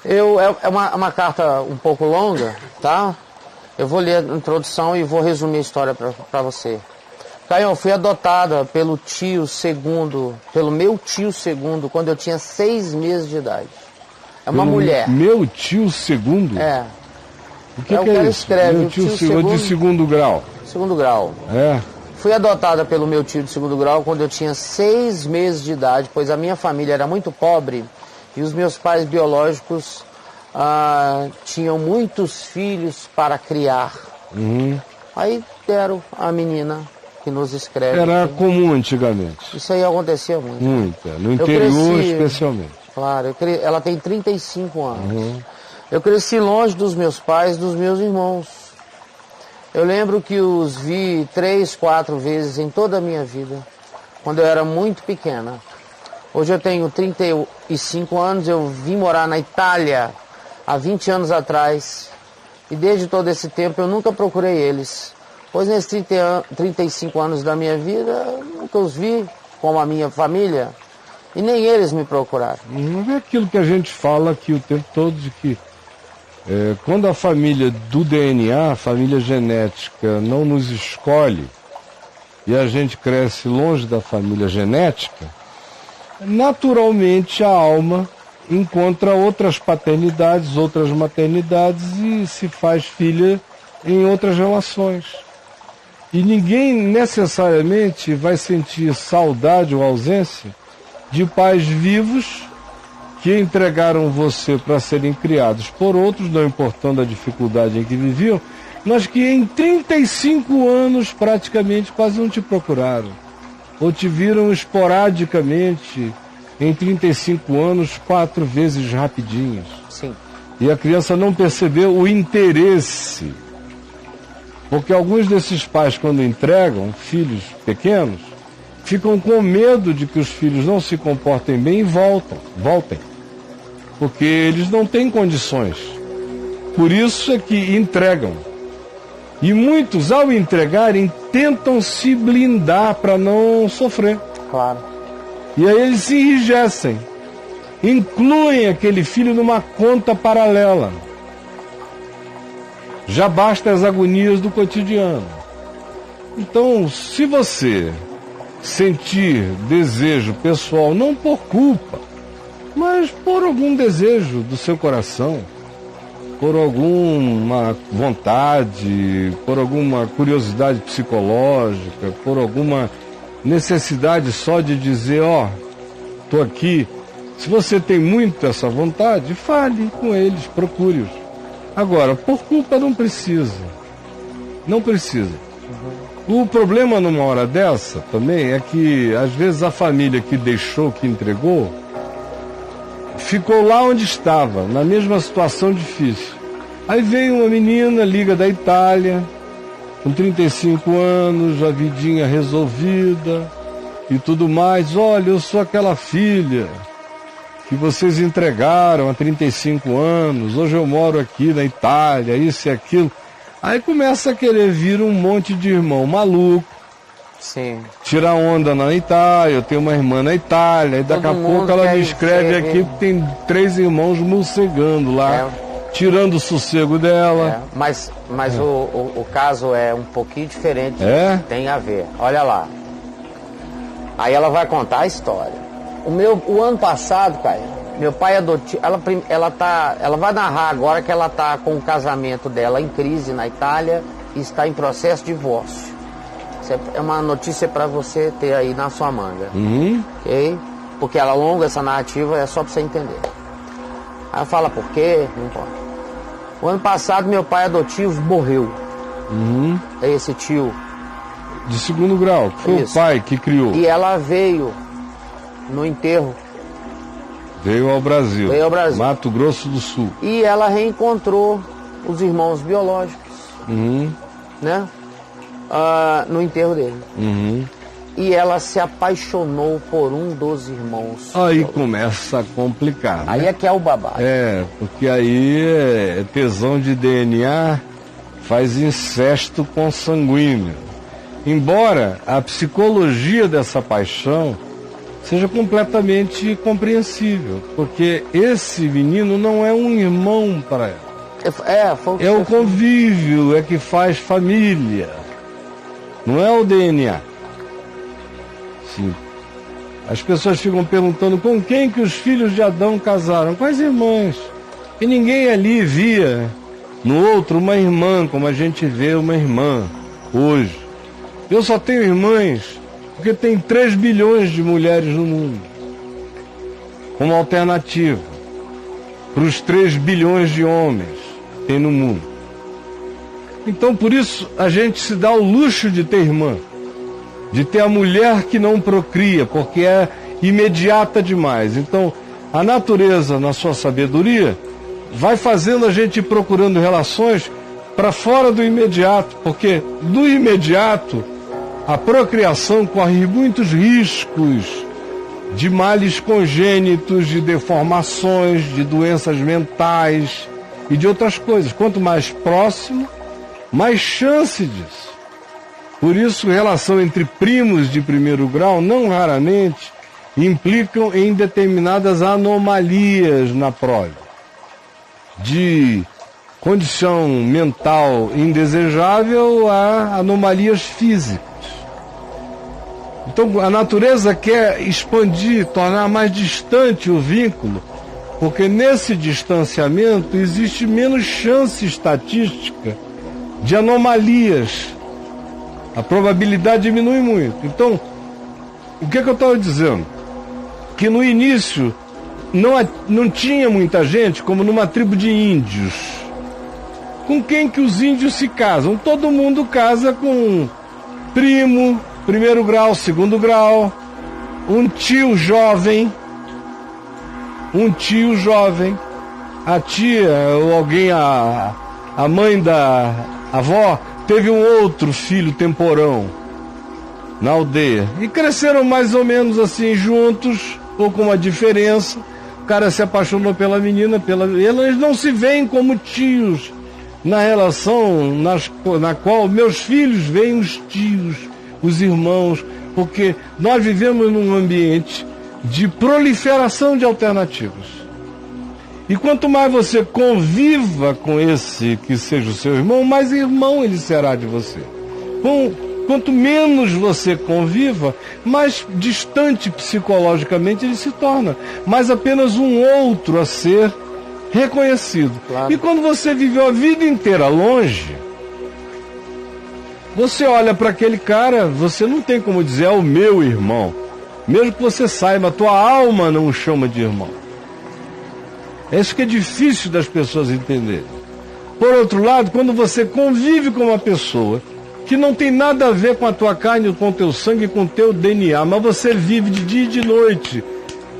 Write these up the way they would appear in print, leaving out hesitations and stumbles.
É uma carta um pouco longa, tá? Eu vou ler a introdução e vou resumir a história para você. Caio, eu fui adotada pelo meu tio segundo, quando eu tinha 6 meses de idade. É uma mulher. Meu tio segundo? É. O que é isso? Escreve, meu tio segundo de segundo grau. Segundo grau. É. Fui adotada pelo meu tio de segundo grau quando eu tinha 6 meses de idade, pois a minha família era muito pobre e os meus pais biológicos tinham muitos filhos para criar. Uhum. Aí deram a menina que nos escreve. Era comum antigamente. Isso aí acontecia muito. Muito, no interior especialmente. Claro, ela tem 35 anos. Uhum. Eu cresci longe dos meus pais, dos meus irmãos. Eu lembro que os vi 3, 4 vezes em toda a minha vida, quando eu era muito pequena. Hoje eu tenho 35 anos, eu vim morar na Itália há 20 anos atrás. E desde todo esse tempo eu nunca procurei eles. Pois nesses 35 anos da minha vida, eu nunca os vi como a minha família. E nem eles me procuraram. É aquilo que a gente fala aqui o tempo todo, de que quando a família do DNA, a família genética, não nos escolhe e a gente cresce longe da família genética, naturalmente a alma encontra outras paternidades, outras maternidades e se faz filha em outras relações. E ninguém necessariamente vai sentir saudade ou ausência de pais vivos que entregaram você para serem criados por outros, não importando a dificuldade em que viviam, mas que em 35 anos praticamente quase não te procuraram. Ou te viram esporadicamente em 35 anos 4 vezes rapidinhos. Sim. E a criança não percebeu o interesse. Porque alguns desses pais, quando entregam filhos pequenos, ficam com medo de que os filhos não se comportem bem e voltem. Porque eles não têm condições. Por isso é que entregam. E muitos, ao entregarem, tentam se blindar para não sofrer. Claro. E aí eles se enrijecem. Incluem aquele filho numa conta paralela. Já basta as agonias do cotidiano. Então, se você sentir desejo pessoal, não por culpa, mas por algum desejo do seu coração, por alguma vontade, por alguma curiosidade psicológica, por alguma necessidade só de dizer, estou aqui. Se você tem muito essa vontade, fale com eles, procure-os. Agora, por culpa não precisa. Não precisa. O problema numa hora dessa também é que, às vezes, a família que deixou, que entregou, ficou lá onde estava, na mesma situação difícil. Aí veio uma menina, liga da Itália, com 35 anos, a vidinha resolvida e tudo mais. Olha, eu sou aquela filha que vocês entregaram há 35 anos, hoje eu moro aqui na Itália, isso e aquilo. Aí começa a querer vir um monte de irmão maluco. Sim. Tirar onda na Itália, eu tenho uma irmã na Itália, e daqui a pouco ela me escreve aqui que tem 3 irmãos morcegando lá, tirando o sossego dela. Mas o caso é um pouquinho diferente, tem a ver. Olha lá. Aí ela vai contar a história. O ano passado, Caio, meu pai adotivo, ela vai narrar agora que ela está com o casamento dela em crise na Itália e está em processo de divórcio. É uma notícia para você ter aí na sua manga. Ok? Porque ela longa essa narrativa, é só para você entender. Aí fala por quê? Não importa. O ano passado meu pai adotivo morreu. É esse tio. De segundo grau, que foi o pai que criou. E ela veio no enterro. Veio ao Brasil. Veio ao Brasil. Mato Grosso do Sul. E ela reencontrou os irmãos biológicos. Né? No enterro dele. E ela se apaixonou por um dos irmãos. Aí começa a complicar, né? Aí é que é o babado. Porque aí tesão de DNA faz incesto consanguíneo. Embora a psicologia dessa paixão seja completamente compreensível, porque esse menino não é um irmão para ela. É o convívio, é que faz família, não é o DNA. Sim. As pessoas ficam perguntando com quem que os filhos de Adão casaram, com as irmãs. E ninguém ali via no outro uma irmã, como a gente vê uma irmã hoje. Eu só tenho irmãs porque tem 3 bilhões de mulheres no mundo, como alternativa para os 3 bilhões de homens que tem no mundo. Então, por isso, a gente se dá o luxo de ter irmã, de ter a mulher que não procria, porque é imediata demais. Então, a natureza, na sua sabedoria, vai fazendo a gente ir procurando relações para fora do imediato, porque do imediato a procriação corre muitos riscos de males congênitos, de deformações, de doenças mentais e de outras coisas. Quanto mais próximo, mais chance disso. Por isso, relação entre primos de primeiro grau, não raramente, implicam em determinadas anomalias na prole, de condição mental indesejável a anomalias físicas. Então, a natureza quer expandir, tornar mais distante o vínculo, porque nesse distanciamento existe menos chance estatística de anomalias. A probabilidade diminui muito. Então, o que eu estava dizendo? Que no início não tinha muita gente, como numa tribo de índios. Com quem que os índios se casam? Todo mundo casa com primo, primeiro grau, segundo grau, um tio jovem, a tia ou alguém, a mãe da avó, teve um outro filho temporão na aldeia. E cresceram mais ou menos assim juntos, ou com uma diferença. O cara se apaixonou pela menina, eles não se veem como tios na relação na qual meus filhos veem os tios, os irmãos, porque nós vivemos num ambiente de proliferação de alternativas. E quanto mais você conviva com esse que seja o seu irmão, mais irmão ele será de você. Quanto menos você conviva, mais distante psicologicamente ele se torna, mais apenas um outro a ser reconhecido. Claro. E quando você viveu a vida inteira longe, você olha para aquele cara, você não tem como dizer, é o meu irmão. Mesmo que você saiba, a tua alma não o chama de irmão. É isso que é difícil das pessoas entenderem. Por outro lado, quando você convive com uma pessoa que não tem nada a ver com a tua carne, com o teu sangue, com o teu DNA, mas você vive de dia e de noite,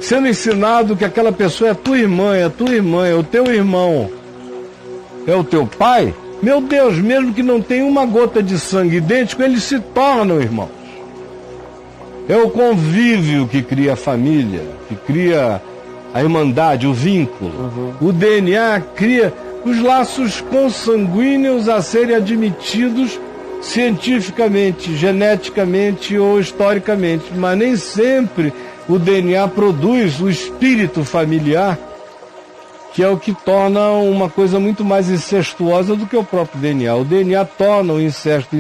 sendo ensinado que aquela pessoa é tua irmã, é o teu irmão, é o teu pai, meu Deus, mesmo que não tenha uma gota de sangue idêntico, eles se tornam irmãos. É o convívio que cria a família, que cria a irmandade, o vínculo. O DNA cria os laços consanguíneos a serem admitidos cientificamente, geneticamente ou historicamente, mas nem sempre o DNA produz o espírito familiar, que é o que torna uma coisa muito mais incestuosa do que o próprio DNA. O DNA torna o incesto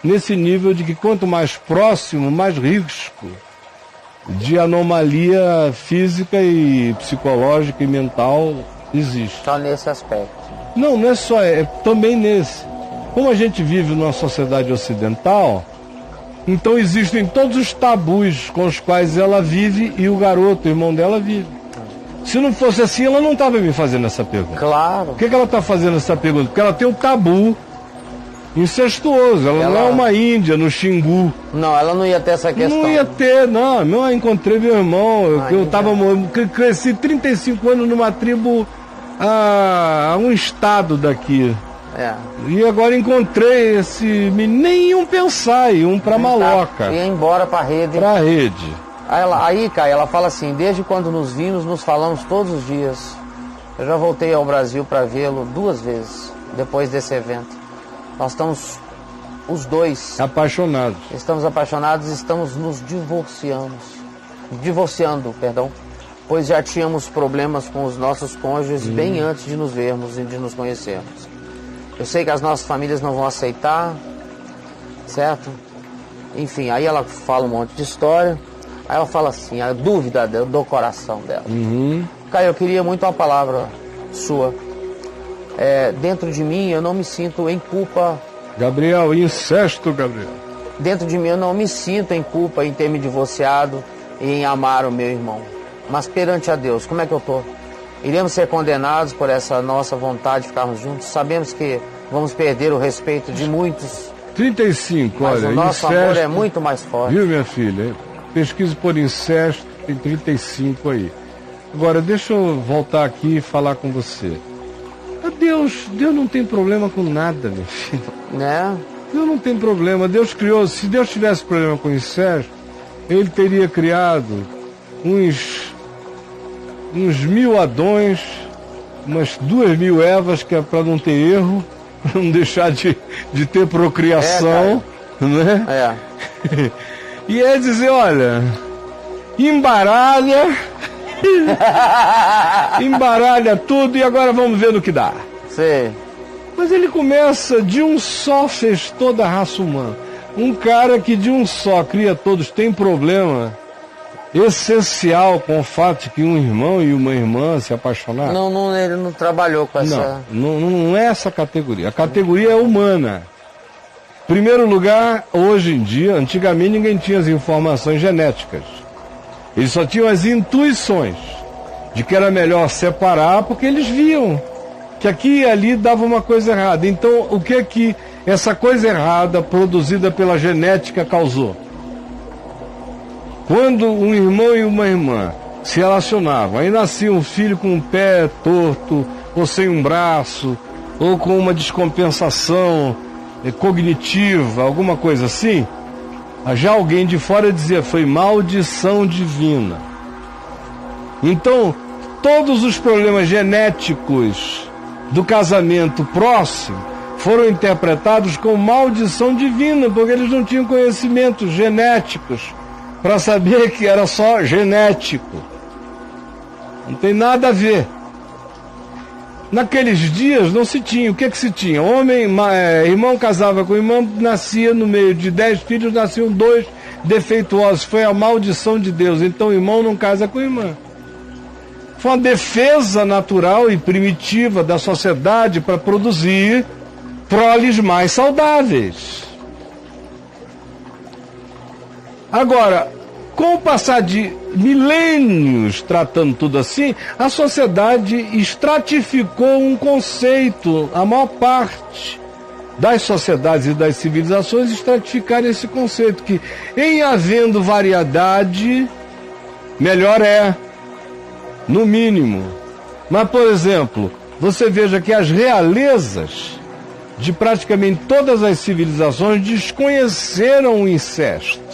nesse nível de que quanto mais próximo, mais risco de anomalia física e psicológica e mental existe. Só nesse aspecto? Não é só, é também nesse. Como a gente vive numa sociedade ocidental, então existem todos os tabus com os quais ela vive e o garoto, o irmão dela, vive. Se não fosse assim, ela não estava me fazendo essa pergunta. Claro. Por que ela está fazendo essa pergunta? Porque ela tem um tabu incestuoso. Ela não é uma índia no Xingu. Não, ela não ia ter essa questão. Não ia ter, não. Eu encontrei meu irmão. Eu cresci 35 anos numa tribo a um estado daqui. É. E agora encontrei esse menino, nenhum pensar, e um pra maloca. Ia embora pra rede. Pra rede. Aí, Caio, ela fala assim, desde quando nos vimos, nos falamos todos os dias. Eu já voltei ao Brasil para vê-lo 2 vezes, depois desse evento. Nós estamos, os dois... apaixonados. Estamos apaixonados, estamos nos divorciando. pois já tínhamos problemas com os nossos cônjuges bem antes de nos vermos e de nos conhecermos. Eu sei que as nossas famílias não vão aceitar, certo? Enfim, aí ela fala um monte de história, aí ela fala assim, a dúvida do coração dela. Caio, eu queria muito uma palavra sua. Dentro de mim eu não me sinto em culpa. Gabriel, incesto, Gabriel. Dentro de mim eu não me sinto em culpa em ter me divorciado e em amar o meu irmão. Mas perante a Deus, como é que eu tô? Iremos ser condenados por essa nossa vontade de ficarmos juntos? Sabemos que vamos perder o respeito de muitos. 35, mas olha, o nosso incesto, amor é muito mais forte. Viu, minha filha? Pesquisa por incesto, tem 35 aí. Agora, deixa eu voltar aqui e falar com você. Deus não tem problema com nada, meu filho. Né? Deus não tem problema. Deus criou, se Deus tivesse problema com incesto, Ele teria criado uns 1000 Adões, umas 2000 Evas, que é para não ter erro, para não deixar de ter procriação, né? E é dizer, olha, embaralha tudo e agora vamos ver no que dá. Sim. Mas ele começa, de um só fez toda a raça humana. Um cara que de um só cria todos tem problema essencial com o fato de que um irmão e uma irmã se apaixonaram? Não, ele não trabalhou com essa... Não é essa categoria. A categoria é humana. Primeiro lugar, hoje em dia, antigamente ninguém tinha as informações genéticas. Eles só tinham as intuições de que era melhor separar porque eles viam que aqui e ali dava uma coisa errada. Então, o que é que essa coisa errada produzida pela genética causou? Quando um irmão e uma irmã se relacionavam, aí nascia um filho com um pé torto, ou sem um braço, ou com uma descompensação cognitiva, alguma coisa assim, já alguém de fora dizia, foi maldição divina. Então, todos os problemas genéticos do casamento próximo foram interpretados como maldição divina, porque eles não tinham conhecimentos genéticos para saber que era só genético. Não tem nada a ver. Naqueles dias não se tinha. O que se tinha? Irmão casava com irmão, nascia no meio de 10 filhos, nasciam 2 defeituosos. Foi a maldição de Deus. Então o irmão não casa com irmã. Foi uma defesa natural e primitiva da sociedade para produzir proles mais saudáveis. Agora, com o passar de milênios tratando tudo assim, a sociedade estratificou um conceito. A maior parte das sociedades e das civilizações estratificaram esse conceito, que em havendo variedade, melhor é, no mínimo. Mas, por exemplo, você veja que as realezas de praticamente todas as civilizações desconheceram o incesto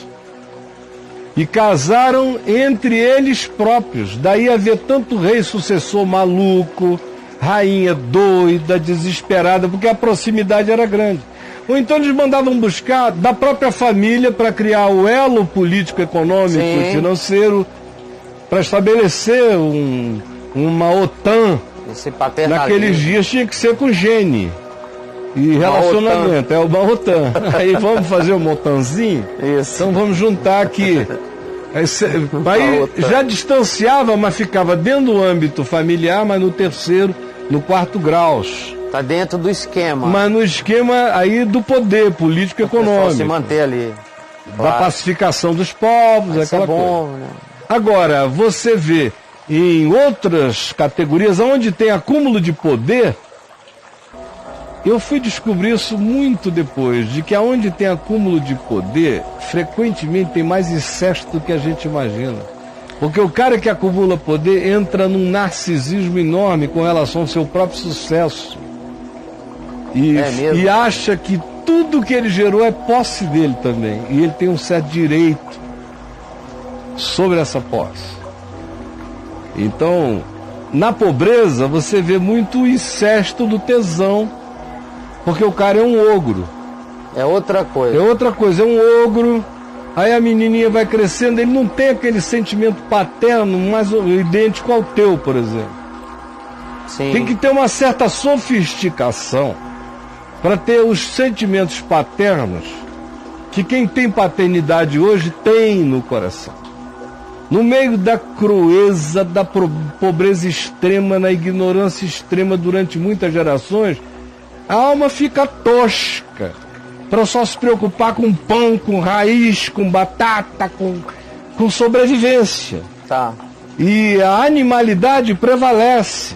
e casaram entre eles próprios. Daí haver tanto rei sucessor maluco, rainha doida, desesperada, porque a proximidade era grande. Ou então eles mandavam buscar da própria família para criar o elo político, econômico e financeiro, para estabelecer uma OTAN. Naqueles dias tinha que ser com gene e relacionamento, uma OTAN. Aí vamos fazer uma OTANzinho? Isso. Então vamos juntar aqui. Aí já distanciava, mas ficava dentro do âmbito familiar, mas no 3º, no 4º graus. Está dentro do esquema. Mas no esquema aí do poder político e econômico. Se manter ali. Da pacificação dos povos, aquela coisa. Né? Agora, você vê em outras categorias, onde tem acúmulo de poder, eu fui descobrir isso muito depois, de que aonde tem acúmulo de poder, frequentemente tem mais incesto do que a gente imagina. Porque o cara que acumula poder entra num narcisismo enorme com relação ao seu próprio sucesso. E acha que tudo que ele gerou é posse dele também. E ele tem um certo direito sobre essa posse. Então, na pobreza, você vê muito o incesto do tesão, porque o cara é um ogro. É outra coisa. É outra coisa, é um ogro Aí a menininha vai crescendo, ele não tem aquele sentimento paterno mais idêntico ao teu, por exemplo. Sim. Tem que ter uma certa sofisticação para ter os sentimentos paternos que quem tem paternidade hoje tem no coração. No meio da crueza, da pobreza extrema, na ignorância extrema durante muitas gerações, a alma fica tosca para só se preocupar com pão, com raiz, com batata, com sobrevivência. Tá. E a animalidade prevalece.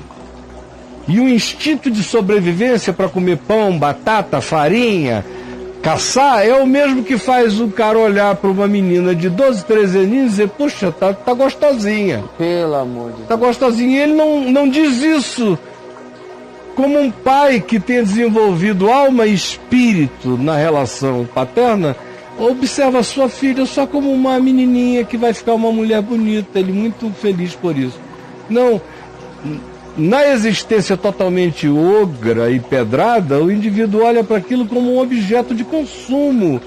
E o instinto de sobrevivência para comer pão, batata, farinha, caçar, é o mesmo que faz o cara olhar para uma menina de 12, 13 aninhos e dizer, puxa, tá gostosinha. Pelo amor de Deus. Tá gostosinha. E ele não diz isso como um pai que tenha desenvolvido alma e espírito na relação paterna, observa a sua filha só como uma menininha que vai ficar uma mulher bonita, ele muito feliz por isso. Não, na existência totalmente ogra e pedrada, o indivíduo olha para aquilo como um objeto de consumo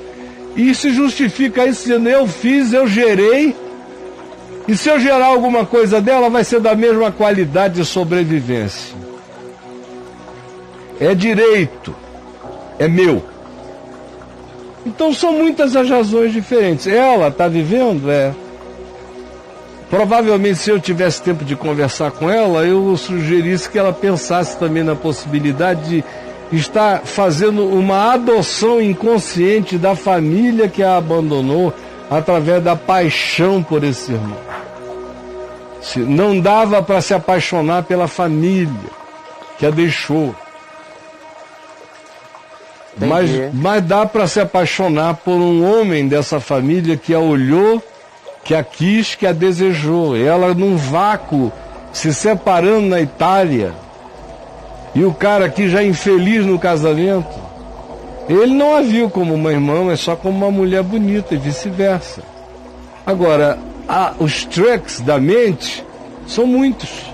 e se justifica isso dizendo, eu fiz, eu gerei, e se eu gerar alguma coisa dela vai ser da mesma qualidade de sobrevivência. É direito, é meu. Então são muitas as razões diferentes. Ela está vivendo, provavelmente se eu tivesse tempo de conversar com ela, eu sugerisse que ela pensasse também na possibilidade de estar fazendo uma adoção inconsciente da família que a abandonou através da paixão por esse irmão. Não dava para se apaixonar pela família que a deixou. Mas dá para se apaixonar por um homem dessa família que a olhou, que a quis, que a desejou. Ela num vácuo, se separando na Itália. E o cara aqui já infeliz no casamento. Ele não a viu como uma irmã, mas só como uma mulher bonita e vice-versa. Agora, os truques da mente são muitos.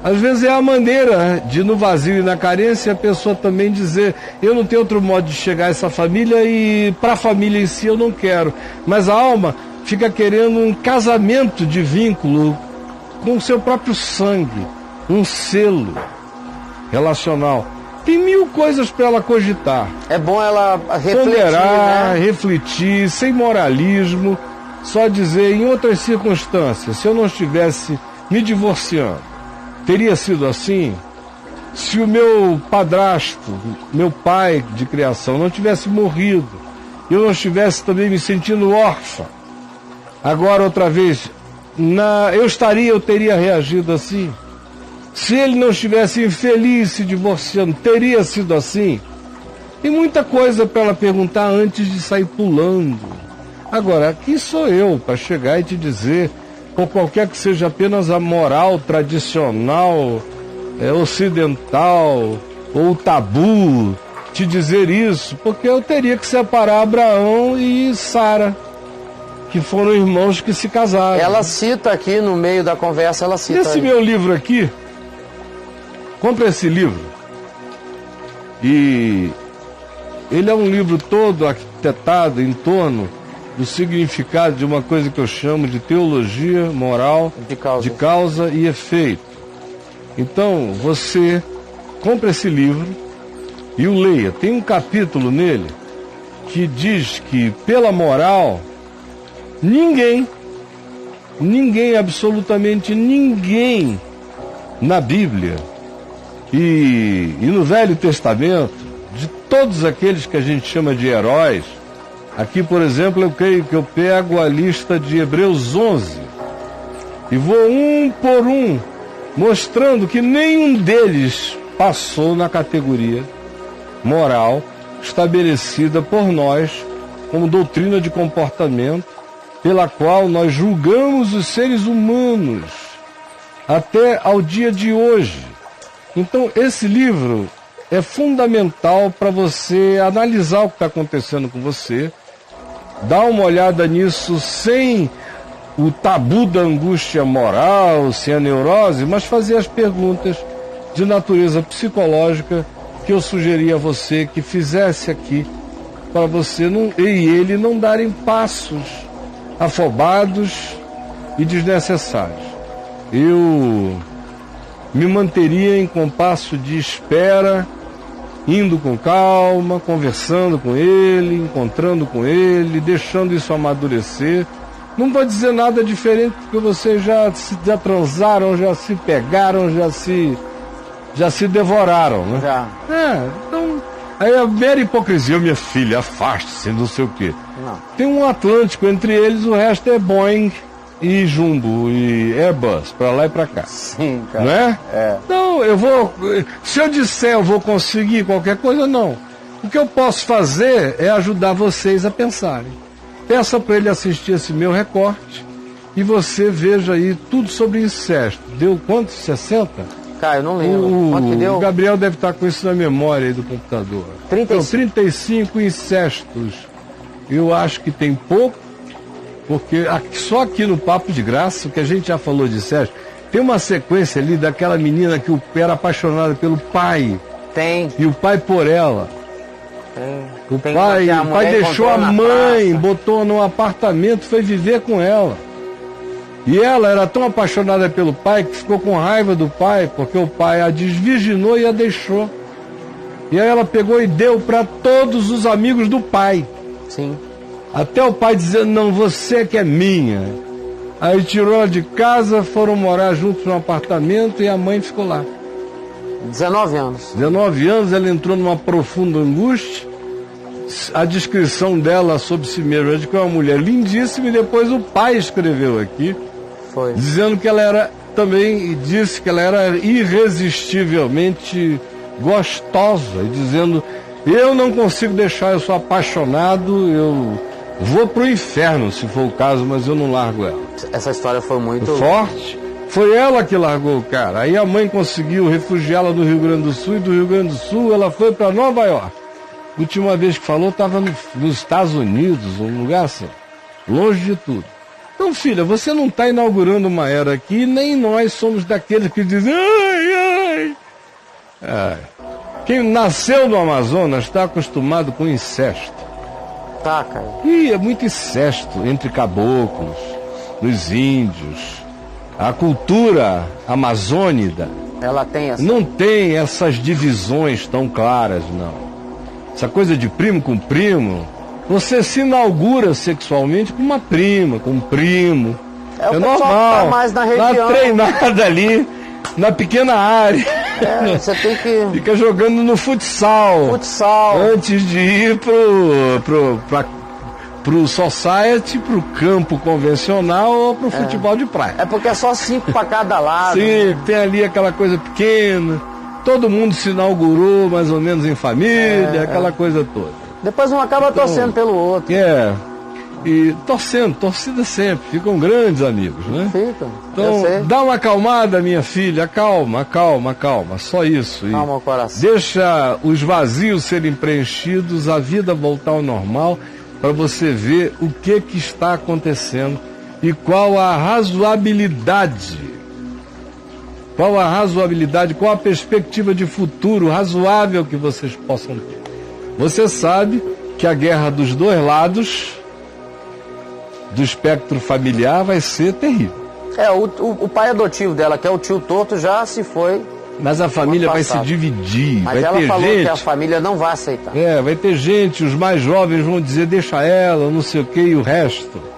Às vezes é a maneira de, no vazio e na carência, a pessoa também dizer, eu não tenho outro modo de chegar a essa família e para a família em si eu não quero. Mas a alma fica querendo um casamento de vínculo com o seu próprio sangue, um selo relacional. Tem mil coisas para ela cogitar. É bom ela refletir, ponderar, né? refletir, sem moralismo, só dizer, em outras circunstâncias, se eu não estivesse me divorciando, teria sido assim? Se o meu padrasto, meu pai de criação, não tivesse morrido, eu não estivesse também me sentindo órfã, agora outra vez, eu teria reagido assim? Se ele não estivesse infeliz se divorciando, teria sido assim? Tem muita coisa para ela perguntar antes de sair pulando. Agora, aqui sou eu para chegar e te dizer, por qualquer que seja apenas a moral tradicional, ocidental, ou tabu, te dizer isso, porque eu teria que separar Abraão e Sara, que foram irmãos que se casaram. Ela cita aqui no meio da conversa, ela cita. Esse meu livro aqui, compra esse livro, e ele é um livro todo arquitetado em torno do significado de uma coisa que eu chamo de teologia moral de causa e efeito. Então, você compra esse livro e o leia. Tem um capítulo nele que diz que, pela moral, ninguém, absolutamente ninguém, na Bíblia e no Velho Testamento, de todos aqueles que a gente chama de heróis, aqui, por exemplo, eu creio que eu pego a lista de Hebreus 11 e vou um por um, mostrando que nenhum deles passou na categoria moral estabelecida por nós como doutrina de comportamento, pela qual nós julgamos os seres humanos até ao dia de hoje. Então, esse livro é fundamental para você analisar o que está acontecendo com você, dar uma olhada nisso sem o tabu da angústia moral, sem a neurose, mas fazer as perguntas de natureza psicológica que eu sugeri a você que fizesse aqui, para você e ele não darem passos afobados e desnecessários. Eu me manteria em compasso de espera, indo com calma, conversando com ele, encontrando com ele, deixando isso amadurecer. Não vou dizer nada diferente, porque vocês já transaram, já se pegaram, já se devoraram, né? Já. Então, aí a mera hipocrisia, minha filha, afaste-se, não sei o quê. Não. Tem um Atlântico entre eles, o resto é Boeing e Jumbo e Airbus, pra lá e pra cá. Sim, cara. Não é? É. Então, se eu disser eu vou conseguir qualquer coisa, não. O que eu posso fazer é ajudar vocês a pensarem. Peça para ele assistir esse meu recorte e você veja aí tudo sobre incesto. Deu quanto? 60? Cara, eu não lembro. Quanto que deu? O Gabriel deve estar com isso na memória aí do computador. 35. Então, 35 incestos. Eu acho que tem pouco, porque só aqui no Papo de Graça, o que a gente já falou de incesto, tem uma sequência ali daquela menina que era apaixonada pelo pai. Tem. E o pai por ela. O Tem pai deixou a mãe, botou num apartamento, foi viver com ela. E ela era tão apaixonada pelo pai que ficou com raiva do pai, porque o pai a desvirginou e a deixou. E aí ela pegou e deu para todos os amigos do pai. Sim. Até o pai dizendo, não, você que é minha. Aí tirou ela de casa, foram morar juntos num apartamento e a mãe ficou lá. 19 anos. 19 anos, ela entrou numa profunda angústia. A descrição dela sobre si mesma é de que é uma mulher lindíssima, e depois o pai escreveu aqui, dizendo que ela era também, disse que ela era irresistivelmente gostosa, e dizendo, eu não consigo deixar, eu sou apaixonado, eu vou pro inferno se for o caso, mas eu não largo ela. Essa história foi muito forte. Foi ela que largou o cara. Aí a mãe conseguiu refugiá-la do Rio Grande do Sul, e do Rio Grande do Sul ela foi para Nova York. Última vez que falou estava nos Estados Unidos, um lugar assim, longe de tudo. Então, filha, você não está inaugurando uma era aqui, nem nós somos daqueles que dizem ai. Quem nasceu no Amazonas está acostumado com incesto. Tá, cara. E é muito incesto entre caboclos, nos índios. A cultura amazônica, ela tem essa... não tem essas divisões tão claras, não. Essa coisa de primo com primo, você se inaugura sexualmente com uma prima, com um primo. É normal. Tá mais na região. Tá treinada ali, na pequena área. Você tem que... Fica jogando no futsal. Antes de ir pro society, pro campo convencional ou pro futebol de praia. É porque é só 5 para cada lado. Sim, tem ali aquela coisa pequena. Todo mundo se inaugurou mais ou menos em família, aquela coisa toda. Depois um acaba torcendo pelo outro. E torcida sempre, ficam grandes amigos, né? Ficam. Então, dá uma acalmada, minha filha, calma, só isso. Calma o coração. Deixa os vazios serem preenchidos, a vida voltar ao normal, para você ver o que está acontecendo e qual a razoabilidade. Qual a perspectiva de futuro razoável que vocês possam ter. Você sabe que a guerra dos dois lados do espectro familiar vai ser terrível. O pai adotivo dela, que é o tio Torto, já se foi. Mas a família vai se dividir. Mas ela falou que a família não vai aceitar. Vai ter gente, os mais jovens vão dizer, deixa ela, não sei o que, e o resto.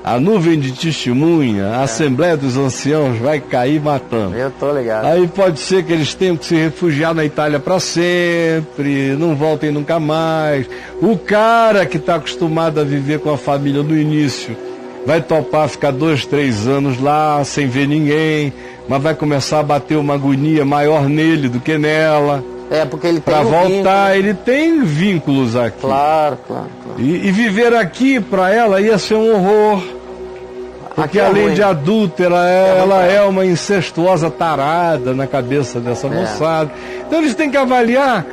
A nuvem de testemunha, a Assembleia dos Anciãos vai cair matando. Eu tô ligado. Aí pode ser que eles tenham que se refugiar na Itália para sempre, não voltem nunca mais. O cara que está acostumado a viver com a família no início vai topar ficar 2, 3 anos lá sem ver ninguém, mas vai começar a bater uma agonia maior nele do que nela. Porque ele tem para voltar, ele tem vínculos aqui. Claro. E viver aqui para ela ia ser um horror. Porque além de adúltera, ela é uma incestuosa tarada na cabeça dessa moçada. Então eles têm que avaliar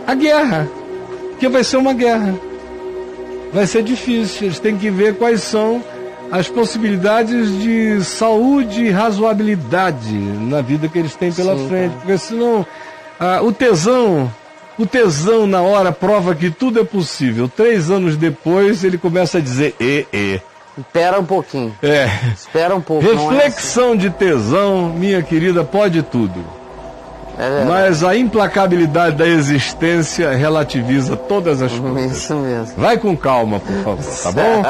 a guerra, porque vai ser uma guerra. Vai ser difícil, eles têm que ver quais são as possibilidades de saúde e razoabilidade na vida que eles têm pela frente. Porque senão... O tesão na hora prova que tudo é possível. 3 anos depois ele começa a dizer Espera um pouquinho. Espera um pouco. Reflexão de tesão, minha querida, pode tudo. Mas a implacabilidade da existência relativiza todas as coisas. Isso mesmo. Vai com calma, por favor, tá bom?